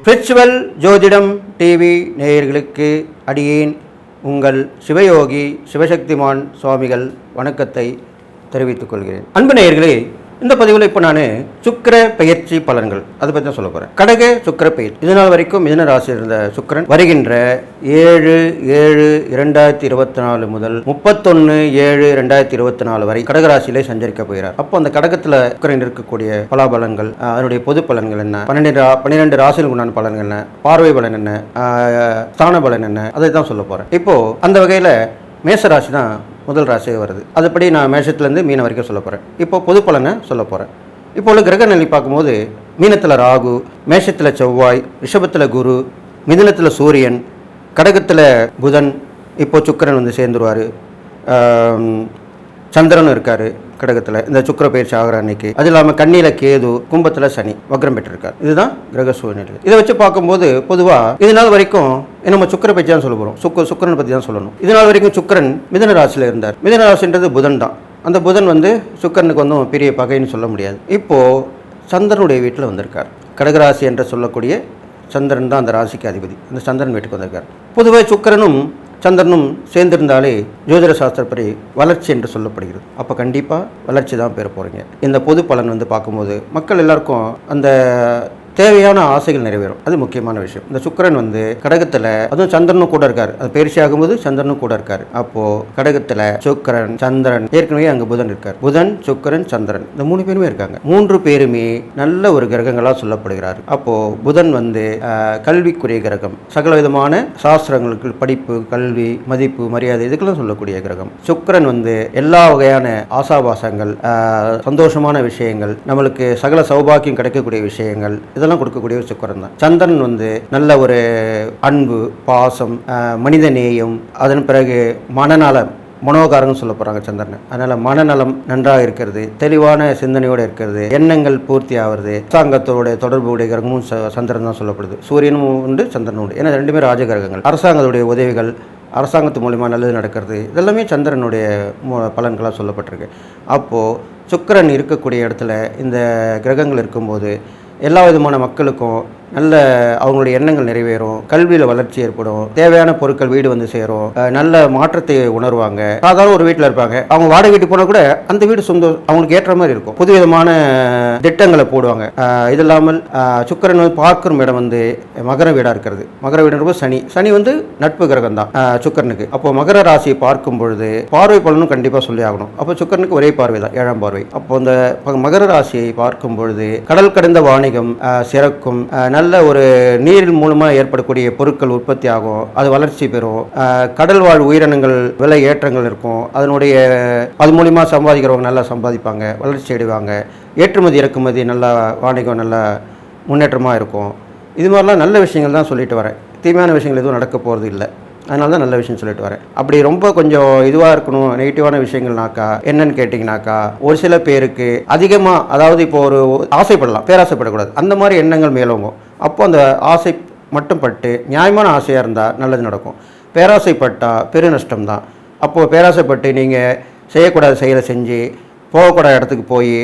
Spiritual ஜோதிடம் TV நேயர்களுக்கு அடியேன் உங்கள் சிவயோகி சிவசக்திமான் சுவாமிகள் வணக்கத்தை தெரிவித்துக் கொள்கிறேன். அன்பு நேயர்களே, இந்த பதிவில் இப்போ நான் சுக்கிர பெயர்ச்சி பலன்கள் அதை பற்றி தான் சொல்ல போகிறேன். கடக சுக்கிர பெயர்ச்சி இதனால் வரைக்கும் மிதுன ராசியில் இருந்த சுக்கிரன் வருகின்ற 7/7/2024 முதல் 31/7/2024 வரை கடகராசியிலே சஞ்சரிக்க போகிறார். அப்போ அந்த கடகத்தில் சுக்கிரன் இருக்கக்கூடிய பலாபலன்கள், அதனுடைய பொது பலன்கள் என்ன, 12 ராசிகளுக்கு உண்டான பலன்கள் என்ன, பார்வை பலன் என்ன, ஸ்தான பலன் என்ன, அதை தான் சொல்ல போகிறேன். இப்போது அந்த வகையில் மேசராசி தான் முதல் ராசியாக வருது. அதுபடி நான் மேஷத்துலேருந்து மீன வரைக்கும் சொல்ல போகிறேன். இப்போ பொது பலனை சொல்ல போகிறேன். இப்போ உள்ள கிரக நிலை பார்க்கும்போது மீனத்தில் ராகு, மேஷத்தில் செவ்வாய், ரிஷபத்தில் குரு, மிதுனத்தில் சூரியன், கடகத்தில் புதன், இப்போ சுக்கிரன் வந்து சேர்ந்துருவார். சந்திரனும் இருக்கார் கடகத்தில் இந்த சுக்கிர பயிற்சி ஆகிற அன்னைக்கு. அது இல்லாமல் கண்ணியில் கேது, கும்பத்தில் சனி வக்ரம் பெற்றிருக்கார். இதுதான் கிரக சூழ்நிலை. இதை வச்சு பார்க்கும்போது பொதுவாக இது நாள் வரைக்கும் நம்ம சுக்கிர பயிற்சி தான் சொல்ல போகிறோம். சுக்கிரன் பற்றி தான் சொல்லணும். இது நாள் வரைக்கும் சுக்கிரன் மிதுன ராசியில் இருந்தார். மிதுன ராசின்றது புதன் தான். அந்த புதன் வந்து சுக்கிரனுக்கு வந்து பெரிய பகைன்னு சொல்ல முடியாது. இப்போது சந்திரனுடைய வீட்டில் வந்திருக்கார். கடகராசி என்று சொல்லக்கூடிய சந்திரன் தான் அந்த ராசிக்கு அதிபதி. அந்த சந்திரன் வீட்டுக்கு வந்திருக்கார். பொதுவாக சுக்கிரனும் சந்திரனும் சேர்ந்திருந்தாலே ஜோதிட சாஸ்திரப்படி வளர்ச்சி என்று சொல்லப்படுகிறது. அப்போ கண்டிப்பாக வளர்ச்சி தான் பெற போகிறீங்க. இந்த பொது பலன் வந்து பார்க்கும்போது மக்கள் எல்லாருக்கும் அந்த தேவையான ஆசைகள் நிறைவேறும். அது முக்கியமான விஷயம். இந்த சுக்கிரன் வந்து கடகத்தில், அதுவும் சந்திரனும் கூட இருக்கார். அது பயிற்சி ஆகும்போது சந்திரனும் கூட இருக்கார். அப்போ கடகத்தில் சுக்கிரன், சந்திரன், ஏற்கனவே அங்கே புதன் இருக்கார். புதன், சுக்கிரன், சந்திரன் இந்த 3 பேருமே இருக்காங்க. 3 பேருமே நல்ல ஒரு கிரகங்களாக சொல்லப்படுகிறார். அப்போ புதன் வந்து கல்விக்குரிய கிரகம். சகல விதமான சாஸ்திரங்களுக்கு படிப்பு, கல்வி, மதிப்பு, மரியாதை இதுக்கெல்லாம் சொல்லக்கூடிய கிரகம். சுக்கிரன் வந்து எல்லா வகையான ஆசாபாசங்கள், சந்தோஷமான விஷயங்கள், நம்மளுக்கு சகல சௌபாக்கியம் கிடைக்கக்கூடிய விஷயங்கள் இதெல்லாம் கொடுக்கக்கூடிய ஒரு சுக்கிரன் தான். சந்திரன் வந்து நல்ல ஒரு அன்பு, பாசம், மனித நேயம், அதன் பிறகு மனநலம், மனோகாரங்க சொல்ல போகிறாங்க சந்திரன். அதனால் மனநலம் நன்றாக இருக்கிறது, தெளிவான சிந்தனையோடு இருக்கிறது, எண்ணங்கள் பூர்த்தி ஆகிறது. அரசாங்கத்தோட தொடர்புடைய கிரகமும் சந்திரன் தான் சொல்லப்படுது. சூரியனும் உண்டு, சந்திரனும் உண்டு. ஏன்னா 2 ராஜ கிரகங்கள். அரசாங்கத்துடைய உதவிகள், அரசாங்கத்து மூலிமா நல்லது நடக்கிறது, இதெல்லாமே சந்திரனுடைய பலன்களாக சொல்லப்பட்டிருக்கு. அப்போது சுக்கிரன் இருக்கக்கூடிய இடத்துல இந்த கிரகங்கள் இருக்கும்போது எல்லா விதமான மக்களுக்கும் நல்ல அவங்களுடைய எண்ணங்கள் நிறைவேறும், கல்வியில் வளர்ச்சி ஏற்படும், தேவையான பொருட்கள் வீடு வந்து சேரும், நல்ல மாற்றத்தை உணர்வாங்க. சாதாரண ஒரு வீட்டில் இருப்பாங்க, அவங்க வாடகை வீட்டு போனால் கூட அந்த வீடு சொந்த அவங்களுக்கு ஏற்ற மாதிரி இருக்கும். புது விதமான திட்டங்களை போடுவாங்க. இது இல்லாமல் சுக்கிரன் வந்து பார்க்கும் இடம் வந்து மகர வீடாக இருக்கிறது. மகர வீடு சனி. சனி வந்து நட்பு கிரகம் தான் சுக்கிரனுக்கு. அப்போ மகர ராசியை பார்க்கும் பொழுது பார்வை பலனும் கண்டிப்பாக சொல்லி ஆகணும். அப்போ சுக்கிரனுக்கு ஒரே பார்வை தான், 7ஆம் பார்வை. அப்போ இந்த மகர ராசியை பார்க்கும் பொழுது கடல் கடந்த வாணிகம் சிறக்கும், நல்ல ஒரு நீரின் மூலமாக ஏற்படக்கூடிய பொருட்கள் உற்பத்தி ஆகும், அது வளர்ச்சி பெறும், கடல் வாழ் உயிரினங்கள் விலை ஏற்றங்கள் இருக்கும், அது மூலிமா சம்பாதிக்கிறவங்க நல்லா சம்பாதிப்பாங்க, வளர்ச்சி அடைவாங்க, ஏற்றுமதி இறக்குமதி நல்லா வாணிகம் நல்லா முன்னேற்றமாக இருக்கும். இது மாதிரிலாம் நல்ல விஷயங்கள் தான் சொல்லிட்டு வரேன். தீமையான விஷயங்கள் எதுவும் நடக்க போகிறது இல்லை. அதனால தான் நல்ல விஷயம் சொல்லிட்டு வரேன். அப்படி ரொம்ப கொஞ்சம் இதுவாக இருக்கணும், நெகட்டிவான விஷயங்கள்னாக்கா என்னன்னு கேட்டிங்கனாக்கா, ஒரு சில பேருக்கு அதிகமாக, அதாவது இப்போ ஒரு ஆசைப்படலாம், பேராசைப்படக்கூடாது, அந்த மாதிரி எண்ணங்கள் மேலோங்கும். அப்போ அந்த ஆசை மட்டும் பட்டு நியாயமான ஆசையாக இருந்தால் நல்லது நடக்கும். பேராசைப்பட்டால் பெரு நஷ்டம் தான். அப்போது பேராசைப்பட்டு நீங்கள் செய்யக்கூடாத செயலை செஞ்சு போகக்கூடாத இடத்துக்கு போய்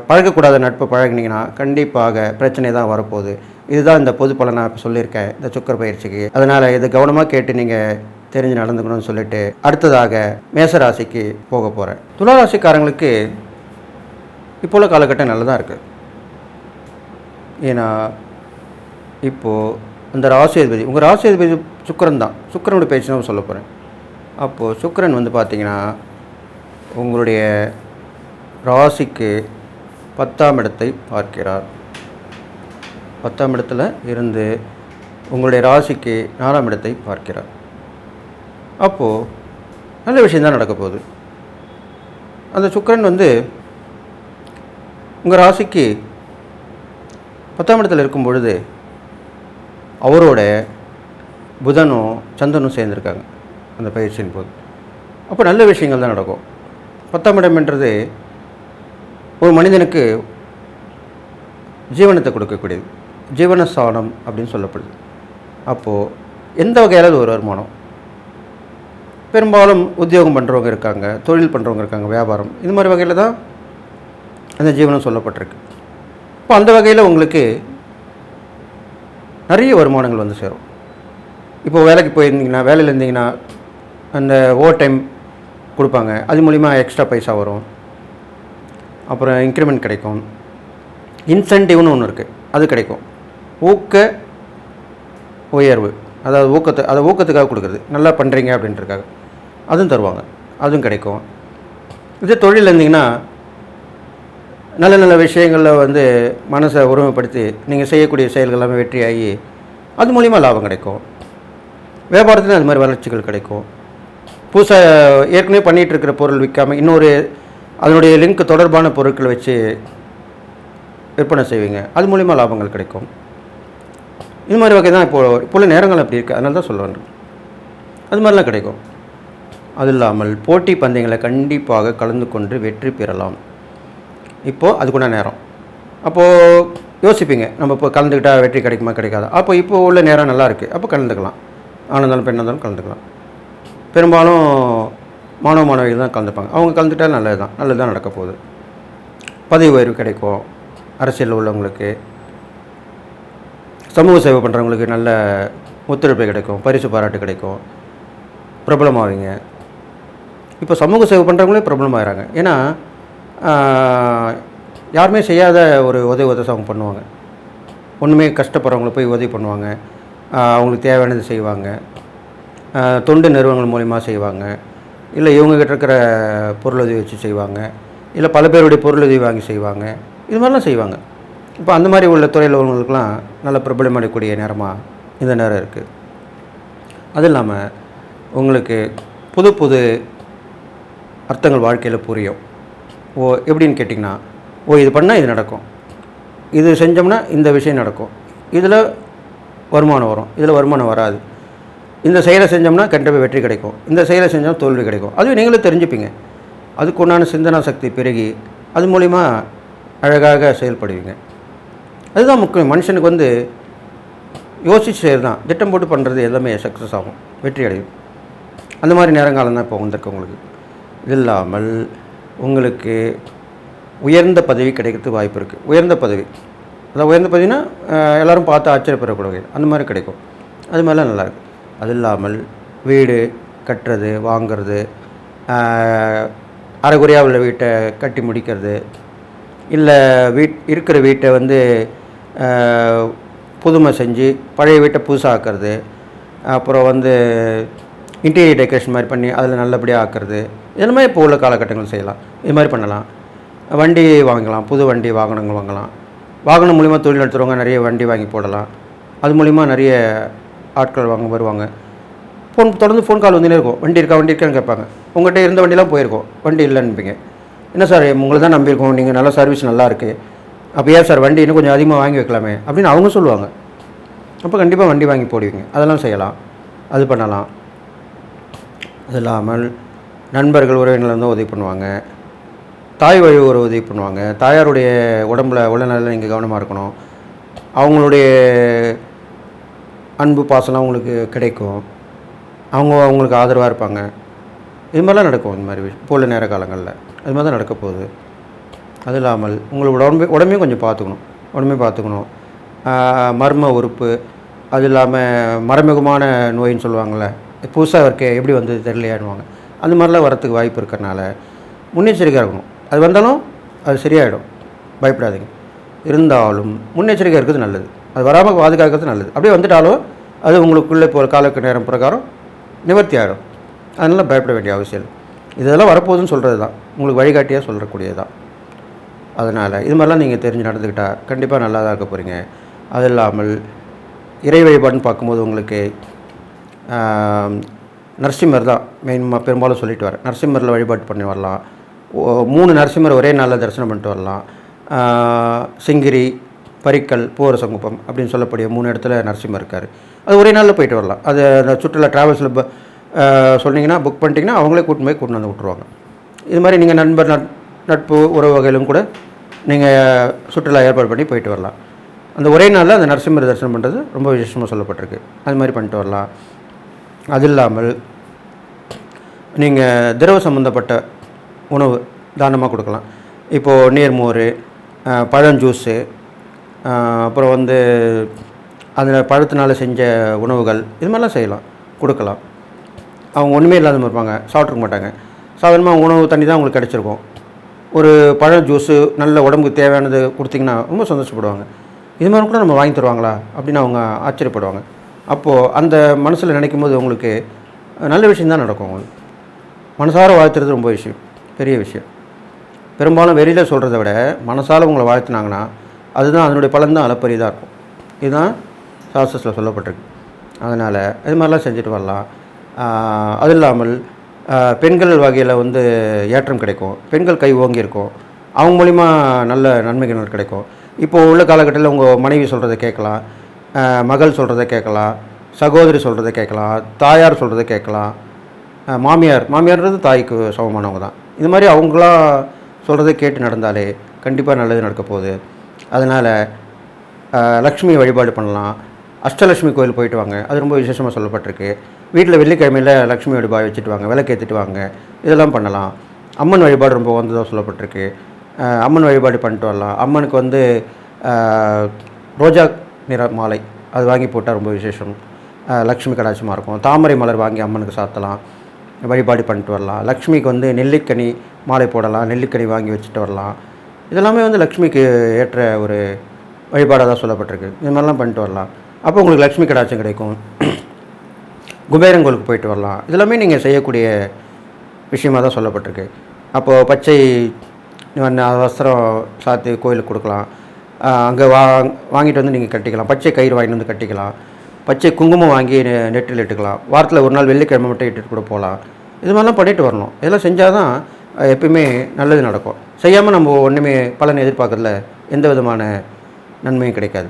பழகக்கூடாத நட்பு பழகினீங்கன்னா கண்டிப்பாக பிரச்சனை தான் வரப்போகுது. இதுதான் இந்த பொது பலனை நான் இப்போ சொல்லியிருக்கேன் இந்த சுக்கிர பயிற்சிக்கு. அதனால் இதை கவனமாக கேட்டு நீங்கள் தெரிஞ்சு நடந்துக்கணும்னு சொல்லிட்டு அடுத்ததாக மேசராசிக்கு போக போகிறேன். துளாராசிக்காரங்களுக்கு இப்போ உள்ள காலகட்டம் நல்லதாக இருக்குது. ஏன்னா இப்போது அந்த ராசி அதிபதி, உங்கள் ராசி அதிபதி சுக்கிரன் தான். சுக்கிரனுடைய பயிற்சி தான் சொல்ல போகிறேன். அப்போது சுக்கிரன் வந்து பார்த்திங்கன்னா உங்களுடைய ராசிக்கு 10ஆம் இடத்தை பார்க்கிறார். 10ஆம் இடத்துல இருந்து உங்களுடைய ராசிக்கு 4ஆம் இடத்தை பார்க்கிறார். அப்போது நல்ல விஷயந்தான் நடக்க போகுது. அந்த சுக்கிரன் வந்து உங்கள் ராசிக்கு 10ஆம் இடத்துல இருக்கும் பொழுது அவரோட புதனும் சந்திரனும் சேர்ந்துருக்காங்க அந்த பயிற்சியின் போது. அப்போ நல்ல விஷயங்கள் தான் நடக்கும். 10ஆம் இடம்ன்றது ஒரு மனிதனுக்கு ஜீவனத்தை கொடுக்கக்கூடியது, ஜீவனஸ்தானம் அப்படின்னு சொல்லப்படுது. அப்போது எந்த வகையாவது ஒரு வருமானம், பெரும்பாலும் உத்தியோகம் பண்ணுறவங்க இருக்காங்க, தொழில் பண்ணுறவங்க இருக்காங்க, வியாபாரம், இது மாதிரி வகையில் தான் அந்த ஜீவனம் சொல்லப்பட்டிருக்கு. இப்போ அந்த வகையில் உங்களுக்கு நிறைய வருமானங்கள் வந்து சேரும். இப்போ வேலைக்கு போயிருந்தீங்கன்னா, வேலையில் இருந்தீங்கன்னா அந்த ஓவர் டைம் கொடுப்பாங்க, அது மூலிமா எக்ஸ்ட்ரா பைசா வரும். அப்புறம் இன்க்ரிமெண்ட் கிடைக்கும். இன்சென்டிவ்னு ஒன்று இருக்குது, அது கிடைக்கும். ஊக்க உயர்வு, அதாவது ஊக்கத்துக்காக கொடுக்குறது, நல்லா பண்ணுறீங்க அப்படின்றதுக்காக அதுவும் தருவாங்க, அதுவும் கிடைக்கும். இதே தொழில் இருந்தீங்கன்னா நல்ல நல்ல விஷயங்களில் வந்து மனசை ஒருமைப்படுத்தி நீங்கள் செய்யக்கூடிய செயல்கள் எல்லாமே வெற்றியாகி அது மூலிமா லாபம் கிடைக்கும். வியாபாரத்துலையும் அது மாதிரி வளர்ச்சிகள் கிடைக்கும். புதுசாக ஏற்கனவே பண்ணிகிட்டு இருக்கிற பொருள் விற்காமல் இன்னொரு அதனுடைய லிங்க் தொடர்பான பொருட்களை வச்சு விற்பனை செய்வீங்க, அது மூலிமா லாபங்கள் கிடைக்கும். இது மாதிரி வகை தான் இப்போ நேரங்கள் அப்படி இருக்குது, அதனால தான் சொல்ல வேண்டும். அது மாதிரிலாம் கிடைக்கும். அது இல்லாமல் போட்டி பந்தயங்களை கண்டிப்பாக கலந்து கொண்டு வெற்றி பெறலாம். இப்போது அதுக்குள்ள நேரம், அப்போது யோசிப்பீங்க, நம்ம இப்போ கலந்துக்கிட்டால் வெற்றி கிடைக்குமா கிடைக்காதா. அப்போ இப்போ உள்ள நேரம் நல்லா இருக்குது, அப்போ கலந்துக்கலாம். ஆனாலும் பெண்ணாக இருந்தாலும் கலந்துக்கலாம். பெரும்பாலும் மாணவ மாணவிகள் தான் கலந்துப்பாங்க. அவங்க கலந்துட்டால் நல்லது தான் நடக்க போகுது. பதவி உயர்வு கிடைக்கும். அரசியலில் உள்ளவங்களுக்கு, சமூக சேவை பண்ணுறவங்களுக்கு நல்ல ஒத்துழைப்பு கிடைக்கும், பரிசு பாராட்டு கிடைக்கும், பிரபலமாவீங்க. இப்போ சமூக சேவை பண்ணுறவங்களே பிரபலமாகறாங்க. ஏன்னா யாருமே செய்யாத ஒரு உதவி அவங்க பண்ணுவாங்க. ஒன்றுமே கஷ்டப்படுறவங்களை போய் உதவி பண்ணுவாங்க, அவங்களுக்கு தேவையானது செய்வாங்க, தொண்டு நிறுவனங்கள் மூலிமா செய்வாங்க, இல்லை இவங்ககிட்ட இருக்கிற பொருளுதவி வச்சு செய்வாங்க, இல்லை பல பேருடைய பொருளுதவி வாங்கி செய்வாங்க, இது மாதிரிலாம் செய்வாங்க. இப்போ அந்த மாதிரி உள்ள துறையில் உள்ளவங்களுக்கெல்லாம் நல்ல பிரபலமடையக்கூடிய நேரமாக இந்த நேரம் இருக்குது. அது இல்லாமல் உங்களுக்கு புது புது அர்த்தங்கள் வாழ்க்கையில் புரியும். எப்படின்னு கேட்டிங்கன்னா, இது பண்ணால் இது நடக்கும், இது செஞ்சோம்னா இந்த விஷயம் நடக்கும், இதில் வருமானம் வரும், இதில் வருமானம் வராது, இந்த செயலை செஞ்சோம்னா கண்டிப்பாக வெற்றி கிடைக்கும், இந்த செயலை செஞ்சோம் தோல்வி கிடைக்கும். அதுவும் நீங்களும் தெரிஞ்சுப்பீங்க. அதுக்கு உண்டான சிந்தனா சக்தி பெருகி அது மூலிமா அழகாக செயல்படுவீங்க. அதுதான் முக்கியம். மனுஷனுக்கு வந்து யோசிச்சு செய்கிறது தான், திட்டம் போட்டு பண்ணுறது எல்லாமே சக்ஸஸ் ஆகும், வெற்றி அடையும். அந்த மாதிரி நேரங்காலம் தான் இப்போ வந்திருக்கு உங்களுக்கு. இது இல்லாமல் உங்களுக்கு உயர்ந்த பதவி கிடைக்கிறதுக்கு வாய்ப்பு இருக்குது. உயர்ந்த பதவி, அதாவது உயர்ந்த பதவினா எல்லோரும் பார்த்து ஆச்சரியப்படக்கூடிய அந்த மாதிரி கிடைக்கும். அது மாதிரிலாம் நல்லாயிருக்கு. அது இல்லாமல் வீடு கட்டுறது, வாங்கிறது, அரைகுறையாக உள்ள வீட்டை கட்டி முடிக்கிறது, இல்லை இருக்கிற வீட்டை வந்து புதுமை செஞ்சு பழைய வீட்டை புதுசாக ஆக்கிறது, அப்புறம் வந்து இன்டீரியர் டெக்கரேஷன் மாதிரி பண்ணி அதில் நல்லபடியாக ஆக்கிறது, இது மாதிரி இப்போ உள்ள காலகட்டங்கள் செய்யலாம். இது மாதிரி பண்ணலாம். வண்டி வாங்கலாம், புது வண்டி வாகனங்கள் வாங்கலாம். வாகனம் மூலிமா தொழில் நடத்துகிறவங்க நிறைய வண்டி வாங்கி போடலாம். அது மூலிமா நிறைய ஆட்கள் வருவாங்க. தொடர்ந்து ஃபோன் கால் வந்துனே இருக்கும், வண்டி இருக்கான்னு கேட்பாங்க. உங்கள்கிட்ட இருந்த வண்டிலாம் போயிருக்கோம், வண்டி இல்லைன்னுப்பீங்க. என்ன சார், உங்களை தான் நம்பியிருக்கோம், நீங்கள் நல்ல சர்வீஸ் நல்லா இருக்குது, அப்போ ஏன் சார் வண்டி இன்னும் கொஞ்சம் அதிகமாக வாங்கி வைக்கலாமே அப்படின்னு அவங்க சொல்லுவாங்க. அப்போ கண்டிப்பாக வண்டி வாங்கி போடுவீங்க. அதெல்லாம் செய்யலாம், அது பண்ணலாம். அது இல்லாமல் நண்பர்கள் உறவினர்கள் வந்து உதவி பண்ணுவாங்க. தாய் வழி ஒரு உதவி பண்ணுவாங்க. தாயாருடைய உடல்நலில் நீங்கள் கவனமாக இருக்கணும். அவங்களுடைய அன்பு பாசம்லாம் அவங்களுக்கு கிடைக்கும். அவங்களுக்கு ஆதரவாக இருப்பாங்க. இது மாதிரிலாம் நடக்கும். இந்த மாதிரி இப்போ உள்ள நேர காலங்களில் அது மாதிரி தான் நடக்க போகுது. அது இல்லாமல் உங்களோட உடம்பையும் கொஞ்சம் பார்த்துக்கணும். மர்ம உறுப்பு, அது இல்லாமல் மறைமுகமான நோயின்னு சொல்லுவாங்கள்ல, புதுசாக இருக்க எப்படி வந்து தெரியலையாடுவாங்க, அந்த மாதிரிலாம் வரத்துக்கு வாய்ப்பு இருக்கிறனால முன்னெச்சரிக்கையாக இருக்கணும். அது வந்தாலும் அது சரியாயிடும், பயப்படாதீங்க. இருந்தாலும் முன்னெச்சரிக்கையாக இருக்கிறது நல்லது. அது வராமல் பாதுகாக்கிறது நல்லது. அப்படியே வந்துட்டாலும் அது உங்களுக்குள்ளே இப்போ காலக்கு நேரம் பிரகாரம் நிவர்த்தி ஆகிடும். அதனால் பயப்பட வேண்டிய அவசியம். இதெல்லாம் வரப்போகுதுன்னு சொல்கிறது தான், உங்களுக்கு வழிகாட்டியாக சொல்லக்கூடியது தான். அதனால் இது மாதிரிலாம் நீங்கள் தெரிஞ்சு நடந்துக்கிட்டால் கண்டிப்பாக நல்லா தான் இருக்க போகிறீங்க. அது இல்லாமல் இறை வழிபாடுன்னு பார்க்கும்போது உங்களுக்கு நரசிம்மர் தான் பெரும்பாலும் சொல்லிட்டு வரேன். நரசிம்மரில் வழிபாடு பண்ணி வரலாம். 3 நரசிம்மர் ஒரே நாளில் தரிசனம் பண்ணிட்டு வரலாம். சிங்கிரி, பரிக்கல், பூவரசங்குப்பம் அப்படின்னு சொல்லக்கூடிய 3 இடத்துல நரசிம்மர் இருக்கார். அது ஒரே நாளில் போயிட்டு வரலாம். அது அந்த சுற்றுலா ட்ராவல்ஸில் சொன்னீங்கன்னா புக் பண்ணிட்டீங்கன்னா அவங்களே கூட்டின்னு வந்து விட்ருவாங்க. இது மாதிரி நீங்கள் நட்பு உறவுகளும் கூட நீங்கள் சுற்றுலா ஏற்பாடு பண்ணி போயிட்டு வரலாம். அந்த ஒரே நாளில் அந்த நரசிம்மர் தரிசனம் பண்ணுறது ரொம்ப விசேஷமாக சொல்லப்பட்டிருக்கு. அது மாதிரி பண்ணிட்டு வரலாம். அது இல்லாமல் நீங்கள் திரவ சம்மந்தப்பட்ட உணவு தானமாக கொடுக்கலாம். இப்போது நீர்மோர், பழம் ஜூஸு, அப்புறம் வந்து அதில் பழத்தினால செஞ்ச உணவுகள் இது மாதிரிலாம் செய்யலாம், கொடுக்கலாம். அவங்க ஒன்றுமே இல்லாத மாதிரி இருப்பாங்க, சாப்பிட்ருக்க மாட்டாங்க. சாதாரணமாக உணவு தண்ணி தான் அவங்களுக்கு கிடச்சிருக்கும். ஒரு பழம் ஜூஸு நல்ல உடம்புக்கு தேவையானது கொடுத்திங்கன்னா ரொம்ப சந்தோஷப்படுவாங்க. இது மாதிரி கூட நம்ம வாங்கி தருவாங்களா அப்படின்னு அவங்க ஆச்சரியப்படுவாங்க. அப்போது அந்த மனசில் நினைக்கும் போது உங்களுக்கு நல்ல விஷயந்தான் நடக்கும். அவங்களுக்கு மனசார வாழ்த்துறது ரொம்ப பெரிய விஷயம். பெரும்பாலும் வெளியில் சொல்கிறத விட மனசால் உங்களை வாழ்த்துனாங்கன்னா அதுதான் அதனுடைய பலன் தான் அளப்பரியதாக இருக்கும். இதுதான் சாஸ்திரத்தில் சொல்லப்பட்டிருக்கு. அதனால் இது மாதிரிலாம் செஞ்சுட்டு வரலாம். அது இல்லாமல் பெண்கள் வகையில் வந்து ஏற்றம் கிடைக்கும், பெண்கள் கை ஓங்கியிருக்கும், அவங்க மூலிமா நல்ல நன்மைகள் கிடைக்கும். இப்போது உள்ள காலகட்டத்தில் உங்கள் மனைவி சொல்கிறத கேட்கலாம், மகள் சொல்கிறத கேட்கலாம், சகோதரி சொல்கிறத கேட்கலாம், தாயார் சொல்கிறத கேட்கலாம், மாமியார்ன்றது தாய்க்கு சமமானவங்க தான். இது மாதிரி அவங்களாம் சொல்கிறத கேட்டு நடந்தாலே கண்டிப்பாக நல்லது நடக்க போகுது. அதனால் லக்ஷ்மி வழிபாடு பண்ணலாம். அஷ்டலட்சுமி கோயில் போயிட்டு வாங்க, அது ரொம்ப விசேஷமாக சொல்லப்பட்டிருக்கு. வீட்டில் வெள்ளிக்கிழமையில் லக்ஷ்மி வழிபாடு வச்சுட்டு வாங்க, விளக்கேற்றிட்டு வாங்க, இதெல்லாம் பண்ணலாம். அம்மன் வழிபாடு ரொம்ப வந்ததாக சொல்லப்பட்டிருக்கு. அம்மன் வழிபாடு பண்ணிட்டு வரலாம். அம்மனுக்கு வந்து ரோஜா நிற மாலை அது வாங்கி போட்டால் ரொம்ப விசேஷம், லக்ஷ்மி கடாட்சமாக இருக்கும். தாமரை மலர் வாங்கி அம்மனுக்கு சாத்தலாம், வழிபாடு பண்ணிட்டு வரலாம். லக்ஷ்மிக்கு வந்து நெல்லிக்கனி மாலை போடலாம், நெல்லிக்கனி வாங்கி வச்சுட்டு வரலாம். இதெல்லாமே வந்து லக்ஷ்மிக்கு ஏற்ற ஒரு வழிபாடாக தான் சொல்லப்பட்டிருக்கு. இது மாதிரிலாம் பண்ணிட்டு வரலாம். அப்போ உங்களுக்கு லக்ஷ்மி கடாட்சம் கிடைக்கும். குபேரங்கோளுக்கு போயிட்டு வரலாம். இதெல்லாமே நீங்கள் செய்யக்கூடிய விஷயமாக தான் சொல்லப்பட்டிருக்கு. அப்போது பச்சை வஸ்திரம் சாத்தி கோயிலுக்கு கொடுக்கலாம். அங்கே வாங்கிட்டு வந்து நீங்கள் கட்டிக்கலாம். பச்சை கயிறு வாங்கிட்டு வந்து கட்டிக்கலாம். பச்சை குங்குமம் வாங்கி நெற்றில் இட்டுக்கலாம். வாரத்தில் ஒரு நாள் வெள்ளிக்கிழமை மட்டும் இட்டுட்டு கூட போகலாம். இது மாதிரிலாம் பண்ணிட்டு வரணும். இதெல்லாம் செஞ்சால் தான் எப்பயுமே நல்லது நடக்கும். செய்யாமல் நம்ம ஒன்றுமே பலன் எதிர்பார்க்கறதுல எந்த விதமான நன்மையும் கிடைக்காது.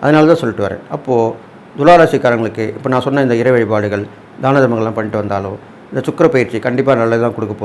அதனால தான் சொல்லிட்டு வரேன். அப்போது துளாராசிக்காரங்களுக்கு இப்போ நான் சொன்ன இந்த இறை வழிபாடுகள் தான தர்மங்கள்லாம் பண்ணிட்டு வந்தாலும் இந்த சுக்கிர பயிற்சி கண்டிப்பாக நல்லது தான் கொடுக்க போகுது.